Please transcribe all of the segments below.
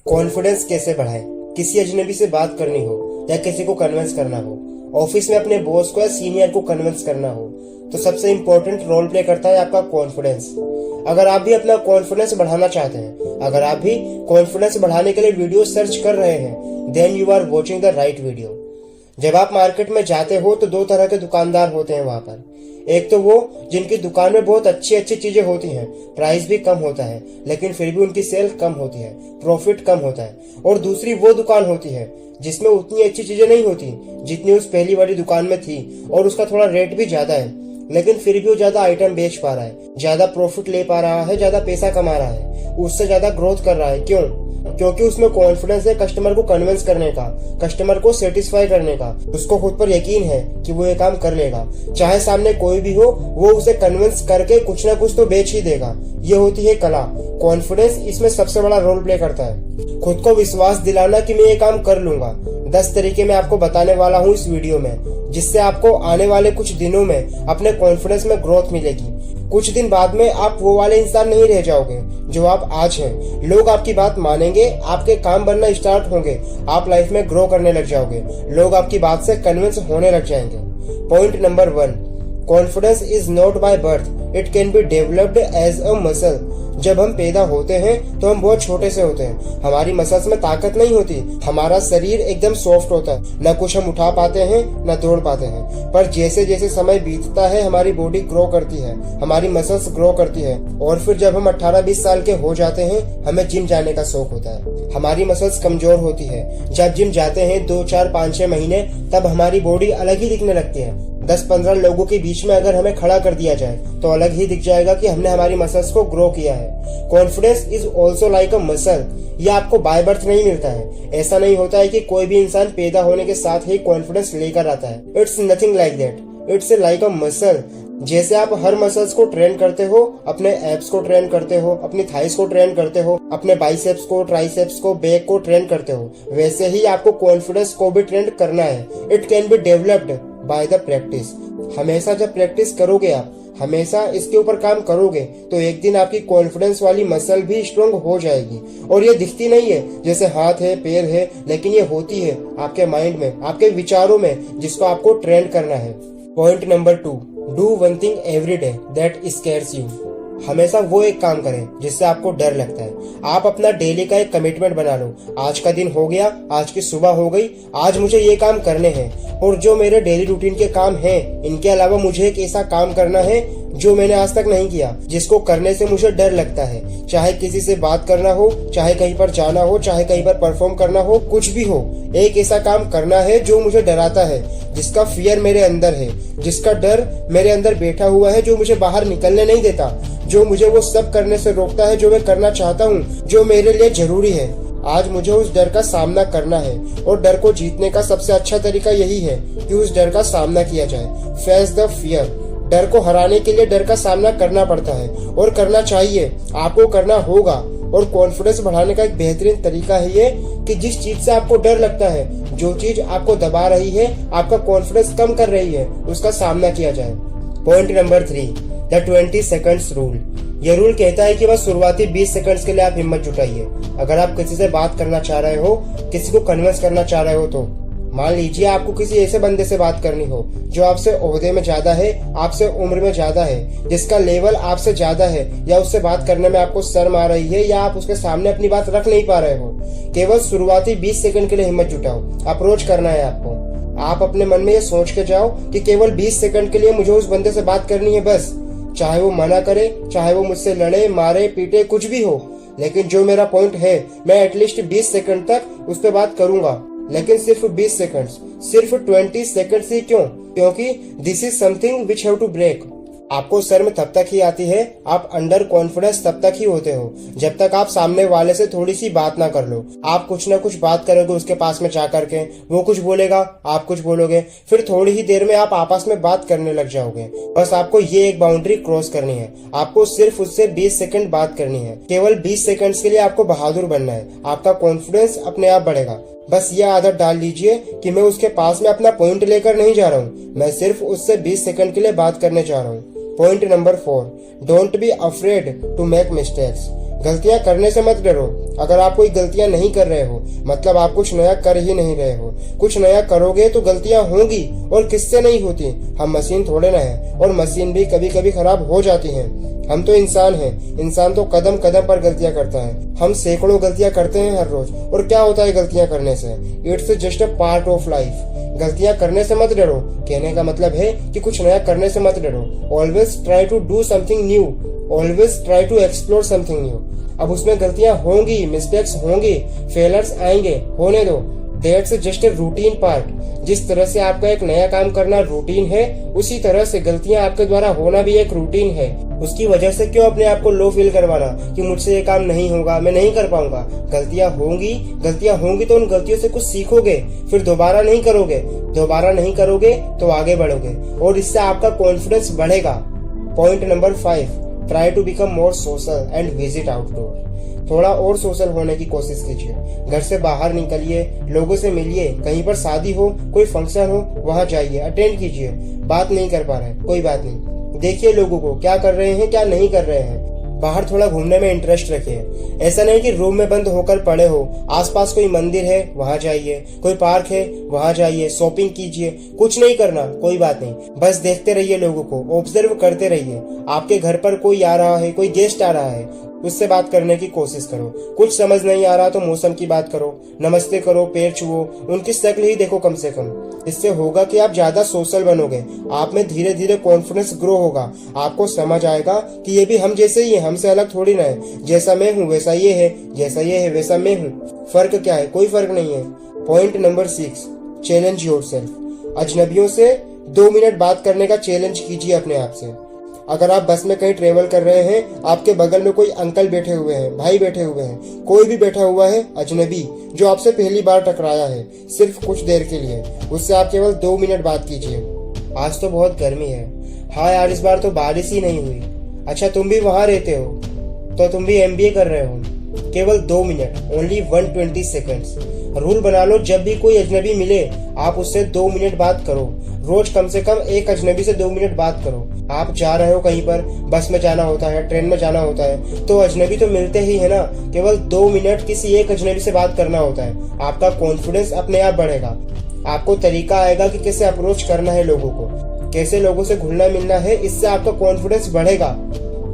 Confidence कैसे बढ़ाएं? किसी अजनबी से बात करनी हो या किसी को कन्विंस करना हो, ऑफिस में अपने बॉस को या सीनियर को कन्विंस करना हो, तो सबसे इंपॉर्टेंट रोल प्ले करता है आपका कॉन्फिडेंस। अगर आप भी अपना कॉन्फिडेंस बढ़ाना चाहते हैं, अगर आप भी कॉन्फिडेंस बढ़ाने के लिए वीडियो सर्च कर रहे हैं, then you are watching the right video. जब आप मार्केट में जाते हो तो दो तरह के दुकानदार होते हैं वहां पर। एक तो वो जिनकी दुकान में बहुत अच्छी अच्छी चीजें होती हैं, प्राइस भी कम होता है, लेकिन फिर भी उनकी सेल कम होती है, प्रॉफिट कम होता है। और दूसरी वो दुकान होती है जिसमें उतनी अच्छी चीजें नहीं होती जितनी उस पहली वाली दुकान में थी, और उसका थोड़ा रेट भी ज्यादा है, लेकिन फिर भी वो ज्यादा आइटम बेच पा रहा है, ज्यादा प्रॉफिट ले पा रहा है, ज्यादा पैसा कमा रहा है, उससे ज्यादा ग्रोथ कर रहा है। क्यों? क्योंकि उसमें कॉन्फिडेंस है कस्टमर को कन्विंस करने का, कस्टमर को सेटिस्फाई करने का। उसको खुद पर यकीन है कि वो ये काम कर लेगा, चाहे सामने कोई भी हो, वो उसे कन्विंस करके कुछ ना कुछ तो बेच ही देगा। ये होती है कला। कॉन्फिडेंस इसमें सबसे बड़ा रोल प्ले करता है। खुद को विश्वास दिलाना कि मैं ये काम कर लूंगा। 10 तरीके मैं आपको बताने वाला हूँ इस वीडियो में, जिससे आपको आने वाले कुछ दिनों में अपने कॉन्फिडेंस में ग्रोथ मिलेगी। कुछ दिन बाद में आप वो वाले इंसान नहीं रह जाओगे जो आप आज हैं। लोग आपकी बात मानेंगे, आपके काम बनना स्टार्ट होंगे, आप लाइफ में ग्रो करने लग जाओगे, लोग आपकी बात से कन्विंस होने लग जाएंगे। Point number 1, confidence is not by birth, it can be developed as a muscle. जब हम पैदा होते हैं तो हम बहुत छोटे से होते हैं, हमारी मसल्स में ताकत नहीं होती, हमारा शरीर एकदम सॉफ्ट होता है, न कुछ हम उठा पाते हैं न दौड़ पाते हैं। पर जैसे जैसे समय बीतता है हमारी बॉडी ग्रो करती है, हमारी मसल्स ग्रो करती है, और फिर जब हम 18-20 साल के हो जाते हैं हमें जिम जाने का शौक होता है। हमारी मसल्स कमजोर होती है। जब जिम जाते हैं 2, 4, 5, 6 महीने, तब हमारी बॉडी अलग ही दिखने लगती है। 10-15 लोगों के बीच में अगर हमें खड़ा कर दिया जाए तो अलग ही दिख जाएगा कि हमने हमारी मसल्स को ग्रो किया है। Confidence is also like a muscle. ये आपको बाय बर्थ नहीं मिलता है। ऐसा नहीं होता है कि कोई भी इंसान पैदा होने के साथ ही कॉन्फिडेंस लेकर आता है। It's nothing like that, it's like a muscle. जैसे आप हर मसल्स को ट्रेन करते हो, अपने एब्स को ट्रेन करते हो, अपनी थाइस को ट्रेन करते हो, अपने बाइसेप्स को, ट्राइसेप्स को, बैक को ट्रेन करते हो, वैसे ही आपको कॉन्फिडेंस को भी ट्रेन करना है। It can be developed by the practice. हमेशा जब प्रैक्टिस करोगे, आप हमेशा इसके ऊपर काम करोगे, तो एक दिन आपकी कॉन्फिडेंस वाली मसल भी स्ट्रॉन्ग हो जाएगी। और ये दिखती नहीं है जैसे हाथ है, पैर है, लेकिन ये होती है आपके माइंड में, आपके विचारों में, जिसको आपको ट्रेन करना है। Point number 2, do one thing every day that scares you. हमेशा वो एक काम करें जिससे आपको डर लगता है। आप अपना डेली का एक कमिटमेंट बना लो। आज का दिन हो गया, आज की सुबह हो गई, आज मुझे ये काम करने हैं, और जो मेरे डेली रूटीन के काम हैं, इनके अलावा मुझे एक ऐसा काम करना है जो मैंने आज तक नहीं किया, जिसको करने से मुझे डर लगता है। चाहे किसी से बात करना हो, चाहे कहीं पर जाना हो, चाहे कहीं पर परफॉर्म करना हो, कुछ भी हो, एक ऐसा काम करना है जो मुझे डराता है, जिसका फियर मेरे अंदर है, जिसका डर मेरे अंदर बैठा हुआ है, जो मुझे बाहर निकलने नहीं देता, जो मुझे वो सब करने से रोकता है जो मैं करना चाहता हूँ, जो मेरे लिए जरूरी है। आज मुझे उस डर का सामना करना है, और डर को जीतने का सबसे अच्छा तरीका यही है कि उस डर का सामना किया जाए। Face the fear. डर को हराने के लिए डर का सामना करना पड़ता है, और करना चाहिए, आपको करना होगा। और कॉन्फिडेंस बढ़ाने का एक बेहतरीन तरीका है ये कि जिस चीज से आपको डर लगता है, जो चीज आपको दबा रही है, आपका कॉन्फिडेंस कम कर रही है, उसका सामना किया जाए। Point number 3, the 20 seconds rule. यह रूल कहता है कि बस शुरुआती 20 सेकंड्स के लिए आप हिम्मत जुटाइए। अगर आप किसी से बात करना चाह रहे हो, किसी को कन्विंस करना चाह रहे हो, तो मान लीजिए आपको किसी ऐसे बंदे से बात करनी हो जो आपसे ओहदे में ज्यादा है, आपसे उम्र में ज्यादा है, जिसका लेवल आपसे ज्यादा है, या उससे बात करने में आपको शर्म आ रही है, या आप उसके सामने अपनी बात रख नहीं पा रहे हो। केवल शुरुआती 20 सेकंड के लिए हिम्मत जुटाओ। अप्रोच करना है आपको। आप अपने मन में ये सोच के जाओ कि केवल 20 सेकंड के लिए मुझे उस बंदे से बात करनी है बस। चाहे वो मना करे, चाहे वो मुझसे लड़े, मारे, पीटे, कुछ भी हो, लेकिन जो मेरा पॉइंट है, मैं एटलीस्ट 20 सेकंड तक उस पर बात करूंगा। लेकिन सिर्फ 20 सेकंड्स, सिर्फ 20 सेकंड्स ही क्यों? क्योंकि this is something which have to break. आपको शर्म तब तक ही आती है, आप अंडर कॉन्फिडेंस तब तक ही होते हो, जब तक आप सामने वाले से थोड़ी सी बात ना कर लो। आप कुछ ना कुछ बात करोगे उसके पास में जा करके, वो कुछ बोलेगा, आप कुछ बोलोगे, फिर थोड़ी ही देर में आप आपस में बात करने लग जाओगे। बस आपको ये एक बाउंड्री क्रॉस करनी है। आपको सिर्फ उससे 20 सेकंड बात करनी है। केवल 20 सेकंड्स के लिए आपको बहादुर बनना है। आपका कॉन्फिडेंस अपने आप बढ़ेगा। बस ये आदत डाल लीजिए कि मैं उसके पास में अपना पॉइंट लेकर नहीं जा रहा हूँ, मैं सिर्फ उससे 20 सेकंड के लिए बात करने जा रहा हूँ। Point number 4, don't be afraid to make mistakes. गलतियां करने से मत डरो। अगर आप कोई गलतियां नहीं कर रहे हो मतलब आप कुछ नया कर ही नहीं रहे हो। कुछ नया करोगे तो गलतियां होंगी, और किससे नहीं होती। हम मशीन थोड़े ना है, और मशीन भी कभी कभी खराब हो जाती है। हम तो इंसान हैं। इंसान तो कदम कदम पर गलतियां करता है। हम सैकड़ों गलतियां करते हैं हर रोज। और क्या होता है गलतियां करने से? It's just a part of life. गलतियां करने से मत डरो। कहने का मतलब है कि कुछ नया करने से मत डरो। Always try to do something new. Always try to explore something new. अब उसमें गलतियां होंगी, मिस्टेक्स होंगी, फेलर्स आएंगे, होने दो। That's just a routine part. जिस तरह से आपका एक नया काम करना रूटीन है, उसी तरह से गलतियां आपके द्वारा होना भी एक रूटीन है। उसकी वजह से क्यों अपने आप को लो फील करवाना कि मुझसे ये काम नहीं होगा, मैं नहीं कर पाऊंगा। गलतियां होंगी तो उन गलतियों से कुछ सीखोगे, फिर दोबारा नहीं करोगे तो आगे बढ़ोगे, और इससे आपका कॉन्फिडेंस बढ़ेगा। Point number 5, try to become more social and visit outdoor. थोड़ा और सोशल होने की कोशिश कीजिए। घर से बाहर निकलिए, लोगों से मिलिए। कहीं पर शादी हो, कोई फंक्शन हो, वहां जाइए, अटेंड कीजिए। बात नहीं कर पा रहे, कोई बात नहीं, देखिए लोगों को क्या कर रहे हैं, क्या नहीं कर रहे हैं। बाहर थोड़ा घूमने में इंटरेस्ट रखिए। ऐसा नहीं कि रूम में बंद होकर पड़े हो। आसपास कोई मंदिर है, वहां जाइए। कोई पार्क है, वहां जाइए। शॉपिंग कीजिए। कुछ नहीं करना, कोई बात नहीं, बस देखते रहिए लोगों को, ऑब्जर्व करते रहिए। आपके घर पर कोई आ रहा है, कोई गेस्ट आ रहा है, उससे बात करने की कोशिश करो। कुछ समझ नहीं आ रहा तो मौसम की बात करो, नमस्ते करो, पैर छुओ, उनकी शक्ल ही देखो कम से कम। इससे होगा कि आप ज्यादा सोशल बनोगे। आप में धीरे धीरे कॉन्फिडेंस ग्रो होगा। आपको समझ आएगा कि ये भी हम जैसे ही है, हमसे अलग थोड़ी ना है। जैसा मैं हूँ वैसा ये है, जैसा ये है वैसा मैं हूँ। फर्क क्या है? कोई फर्क नहीं है। Point number 6, challenge yourself. अजनबियों से 2 मिनट बात करने का चैलेंज कीजिए अपने आप से। अगर आप बस में कहीं ट्रेवल कर रहे हैं, आपके बगल में कोई अंकल बैठे हुए हैं, भाई बैठे हुए हैं, कोई भी बैठा हुआ है अजनबी जो आपसे पहली बार टकराया है, सिर्फ कुछ देर के लिए, उससे आप केवल 2 मिनट बात कीजिए। आज तो बहुत गर्मी है। हाँ यार, इस बार तो बारिश ही नहीं हुई। अच्छा, तुम भी वहां रहते हो तो तुम भी MBA कर रहे हो। केवल 2 मिनट, ओनली 120 सेकेंड्स। रूल बना लो, जब भी कोई अजनबी मिले आप उससे 2 मिनट बात करो। रोज कम से कम एक अजनबी से 2 मिनट बात करो। आप जा रहे हो कहीं पर, बस में जाना होता है, ट्रेन में जाना होता है, तो अजनबी तो मिलते ही है ना। केवल 2 मिनट किसी एक अजनबी से बात करना होता है। आपका कॉन्फिडेंस अपने आप बढ़ेगा। आपको तरीका आएगा कि कैसे अप्रोच करना है लोगों को, कैसे लोगों से घुलना मिलना है। इससे आपका कॉन्फिडेंस बढ़ेगा।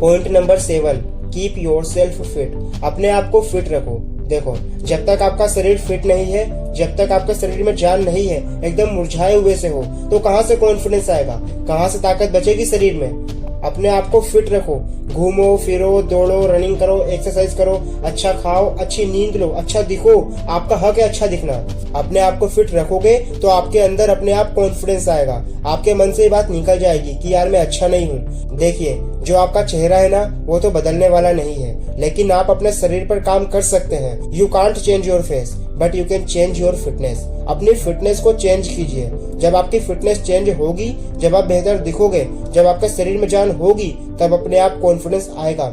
Point number 7, keep yourself fit. अपने आप को फिट रखो। देखो, जब तक आपका शरीर फिट नहीं है, जब तक आपके शरीर में जान नहीं है, एकदम मुरझाए हुए से हो, तो कहां से कॉन्फिडेंस आएगा, कहां से ताकत बचेगी शरीर में। अपने आप को फिट रखो। घूमो फिरो, दौड़ो, रनिंग करो, एक्सरसाइज करो, अच्छा खाओ, अच्छी नींद लो, अच्छा दिखो। आपका हक है अच्छा दिखना। अपने आप को फिट रखोगे तो आपके अंदर अपने आप कॉन्फिडेंस आएगा। आपके मन से ये बात निकल जाएगी कि यार मैं अच्छा नहीं हूँ। देखिए, जो आपका चेहरा है ना, वो तो बदलने वाला नहीं है, लेकिन आप अपने शरीर पर काम कर सकते हैं। You can't change your face but you can change your fitness. अपनी फिटनेस को चेंज कीजिए। जब आपकी फिटनेस चेंज होगी, जब आप बेहतर दिखोगे, जब आपके शरीर में जान होगी, तब अपने आप कॉन्फिडेंस आएगा।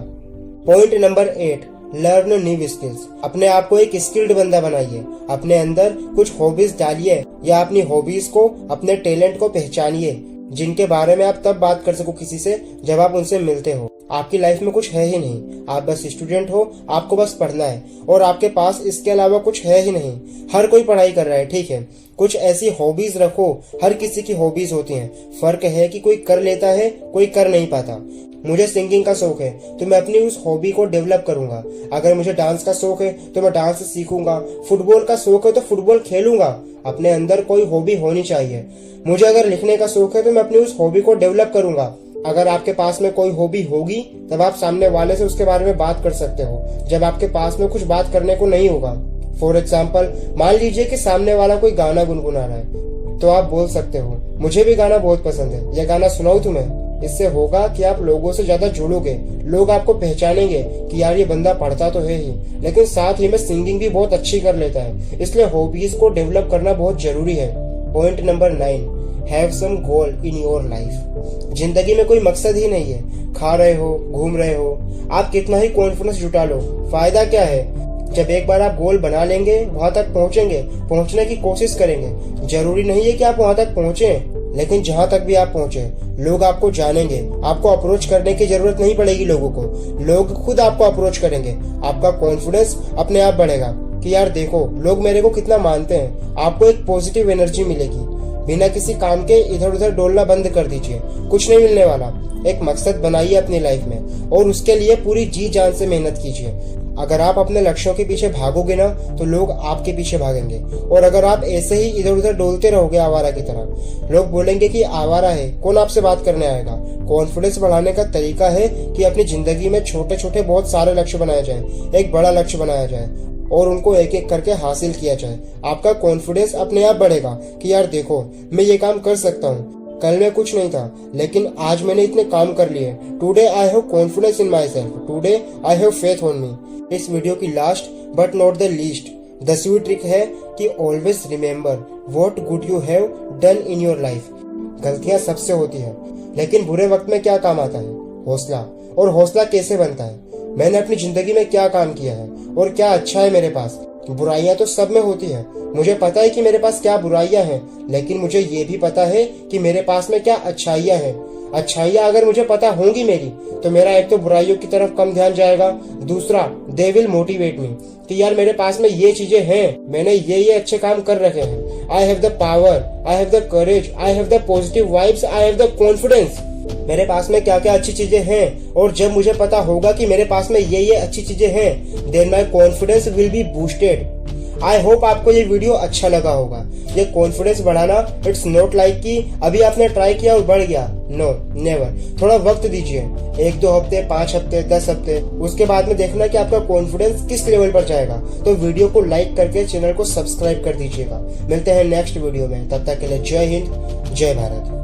Point number 8, learn new skills. अपने आप को एक स्किल्ड बंदा बनाइए। अपने अंदर कुछ हॉबीज डालिए, या अपनी हॉबीज को, अपने टैलेंट को पहचानिए, जिनके बारे में आप तब बात कर सको किसी से जब आप उनसे मिलते हो। आपकी लाइफ में कुछ है ही नहीं, आप बस स्टूडेंट हो, आपको बस पढ़ना है, और आपके पास इसके अलावा कुछ है ही नहीं। हर कोई पढ़ाई कर रहा है, ठीक है, कुछ ऐसी हॉबीज रखो। हर किसी की हॉबीज होती हैं। फर्क है कि कोई कर लेता है, कोई कर नहीं पाता। मुझे सिंगिंग का शौक है तो मैं अपनी उस हॉबी को डेवलप करूंगा। अगर मुझे डांस का शौक है तो मैं डांस सीखूंगा। फुटबॉल का शौक है तो फुटबॉल खेलूंगा। अपने अंदर कोई हॉबी होनी चाहिए। मुझे अगर लिखने का शौक है तो मैं अपनी उस हॉबी को डेवलप करूंगा। अगर आपके पास में कोई हॉबी होगी तब आप सामने वाले से उसके बारे में बात कर सकते हो, जब आपके पास में कुछ बात करने को नहीं होगा। फॉर एग्जाम्पल, मान लीजिए कि सामने वाला कोई गाना गुनगुना रहा है, तो आप बोल सकते हो, मुझे भी गाना बहुत पसंद है, यह गाना सुनाऊं तुम्हें। इससे होगा कि आप लोगों से ज्यादा जुड़ोगे। लोग आपको पहचानेंगे कि यार ये बंदा पढ़ता तो है ही, लेकिन साथ ही में सिंगिंग भी बहुत अच्छी कर लेता है। इसलिए हॉबीज को डेवलप करना बहुत जरूरी है। Point number 9, have some goal in your life. जिंदगी में कोई मकसद ही नहीं है। खा रहे हो, घूम रहे हो, आप कितना ही कॉन्फिडेंस जुटा लो, फायदा क्या है। जब एक बार आप गोल बना लेंगे, वहां तक पहुंचेंगे, पहुंचने की कोशिश करेंगे। जरूरी नहीं है कि आप वहां तक पहुंचे, लेकिन जहां तक भी आप पहुंचे, लोग आपको जानेंगे। आपको अप्रोच करने की जरूरत नहीं पड़ेगी लोगों को, लोग खुद आपको अप्रोच करेंगे। आपका कॉन्फिडेंस अपने आप बढ़ेगा कि यार देखो लोग मेरे को कितना मानते हैं। आपको एक पॉजिटिव एनर्जी मिलेगी। बिना किसी काम के इधर उधर डोलना बंद कर दीजिए, कुछ नहीं मिलने वाला। एक मकसद बनाइए अपनी लाइफ में और उसके लिए पूरी जी जान से मेहनत कीजिए। अगर आप अपने लक्ष्यों के पीछे भागोगे ना, तो लोग आपके पीछे भागेंगे। और अगर आप ऐसे ही इधर उधर डोलते रहोगे आवारा की तरह, लोग बोलेंगे कि आवारा है, कौन आपसे बात करने आएगा। कॉन्फिडेंस बढ़ाने का तरीका है कि अपनी जिंदगी में छोटे छोटे बहुत सारे लक्ष्य बनाए जाए, एक बड़ा लक्ष्य बनाया जाए और उनको एक एक करके हासिल किया जाए। आपका कॉन्फिडेंस अपने आप बढ़ेगा कि यार देखो मैं ये काम कर सकता हूँ। कल मैं कुछ नहीं था, लेकिन आज मैंने इतने काम कर लिए। Today I have confidence in my self, today I have faith on me. इस वीडियो की last but not the least 10वीं ट्रिक है कि always remember what good you have done in your life. गलतियां सबसे होती है, लेकिन बुरे वक्त में क्या काम आता है? हौसला। और हौसला कैसे बनता है? मैंने अपनी जिंदगी में क्या काम किया है और क्या अच्छा है मेरे पास। बुराइयां तो सब में होती है, मुझे पता है कि मेरे पास क्या बुराइयां हैं, लेकिन मुझे ये भी पता है कि मेरे पास में क्या अच्छाइयां हैं। अच्छाइयां अगर मुझे पता होंगी मेरी, तो मेरा एक तो बुराइयों की तरफ कम ध्यान जाएगा, दूसरा दे विल मोटिवेट मी कि यार मेरे पास में ये चीजें हैं, मैंने ये अच्छे काम कर रखे हैं। I have the power, I have the courage, I have the positive vibes, I have the confidence. मेरे पास में क्या क्या अच्छी चीजें हैं, और जब मुझे पता होगा कि मेरे पास में ये अच्छी चीजें हैं, then my confidence will be boosted. I hope आपको ये वीडियो अच्छा लगा होगा। ये कॉन्फिडेंस बढ़ाना इट्स नॉट लाइक कि अभी आपने ट्राई किया और बढ़ गया, नो नेवर। थोड़ा वक्त दीजिए, 1-2 हफ्ते, 5 हफ्ते, 10 हफ्ते, उसके बाद में देखना कि आपका कॉन्फिडेंस किस लेवल पर जाएगा। तो वीडियो को लाइक करके चैनल को सब्सक्राइब कर दीजिएगा। मिलते हैं नेक्स्ट वीडियो में, तब तक के लिए जय हिंद, जय भारत।